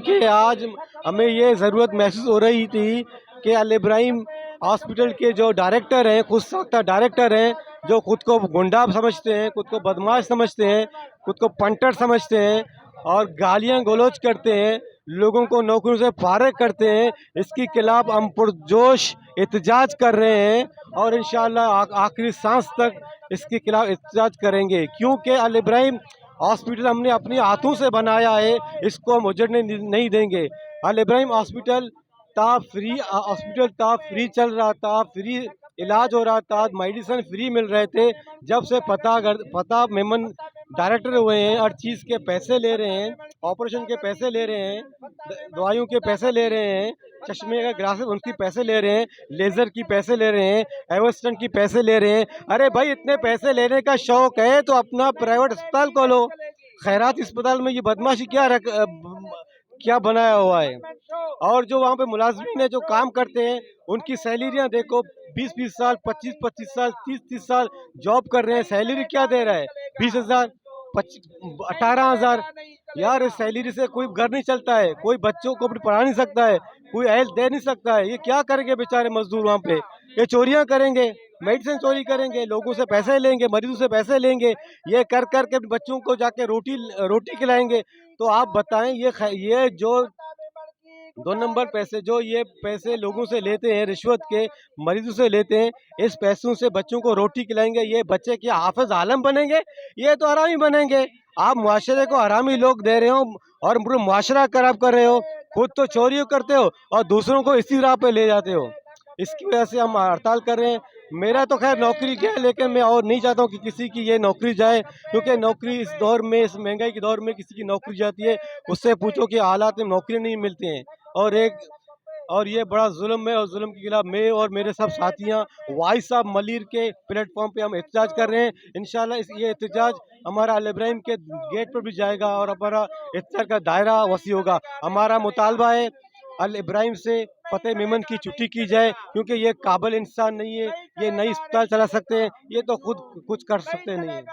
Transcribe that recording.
कि आज हमें ये ज़रूरत महसूस हो रही थी कि अल इब्राहिम हॉस्पिटल के जो डायरेक्टर हैं, खुद साख्ता डायरेक्टर हैं, जो खुद को गुंडा समझते हैं, खुद को बदमाश समझते हैं, खुद को पंटर समझते हैं और गालियाँ गलौज करते हैं, लोगों को नौकरियों से फारिग करते हैं, इसके खिलाफ हम पुरजोश एहतजाज कर रहे हैं और इंशाअल्लाह आखिरी सांस तक इसके खिलाफ एहतजाज करेंगे, क्योंकि अल इब्राहिम हॉस्पिटल हमने अपने हाथों से बनाया है, इसको हम उजड़ने नहीं देंगे। अल इब्राहिम हॉस्पिटल था, फ्री चल रहा था, फ्री इलाज हो रहा था, मेडिसिन फ्री मिल रहे थे। जब से फता मेमन डायरेक्टर हुए हैं, हर चीज़ के पैसे ले रहे हैं, ऑपरेशन के पैसे ले रहे हैं, दवाइयों के पैसे ले रहे हैं, चश्मे का ग्लासेस उनकी पैसे ले रहे हैं, लेज़र की पैसे ले रहे हैं, एवर्स्टन की पैसे ले रहे हैं। अरे भाई, इतने पैसे लेने का शौक है तो अपना प्राइवेट अस्पताल खोलो। खैरात अस्पताल में ये बदमाशी क्या बनाया हुआ है। और जो वहाँ पे मुलाजमीन है जो काम करते हैं, उनकी सैलरियाँ देखो, 20-20 साल, 25-25 साल, 30-30 साल जॉब कर रहे हैं, सैलरी क्या दे रहा है? 20,000, 18,000। यार, इस सैलरी से कोई घर नहीं चलता है, कोई बच्चों को भी पढ़ा नहीं सकता है, कोई हेल्थ दे नहीं सकता है। ये क्या करेंगे बेचारे मजदूर वहाँ पे? ये चोरियाँ करेंगे, मेडिसिन चोरी करेंगे, लोगों से पैसे लेंगे, मरीजों से पैसे लेंगे, ये कर कर के बच्चों को जाके रोटी रोटी खिलाएंगे। तो आप बताएं, ये जो 2 नंबर पैसे, जो ये पैसे लोगों से लेते हैं, रिश्वत के मरीजों से लेते हैं, इस पैसों से बच्चों को रोटी खिलाएंगे, ये बच्चे क्या हाफिज आलम बनेंगे? ये तो हरामी बनेंगे। आप मुआशरे को हरामी लोग दे रहे हो और पूरा मुआशरा खराब कर रहे हो, खुद तो चोरी करते हो और दूसरों को इसी राह पे ले जाते हो। इसकी वजह से हम हड़ताल कर रहे हैं। मेरा तो खैर नौकरी गया, लेकिन मैं और नहीं चाहता हूँ कि किसी की ये नौकरी जाए, क्योंकि नौकरी इस दौर में, इस महंगाई के दौर में किसी की नौकरी जाती है, उससे पूछो कि हालात में नौकरी नहीं मिलती हैं। और ये बड़ा जुल्म है और जुल्म के खिलाफ मैं और मेरे सब साथियाँ वॉइस ऑफ मलिर के प्लेटफॉर्म पे हम एहतजाज कर रहे हैं। इंशाल्लाह ये एहतजाज हमारा अल इब्राहिम के गेट पर भी जाएगा और हमारा एहतजाज का दायरा वसी होगा। हमारा मुतालबा है अल इब्राहिम से फ़तेह मेमन की छुट्टी की जाए, क्योंकि ये काबिल इंसान नहीं है, ये नई अस्पताल चला सकते हैं, ये तो खुद कुछ कर सकते नहीं हैं।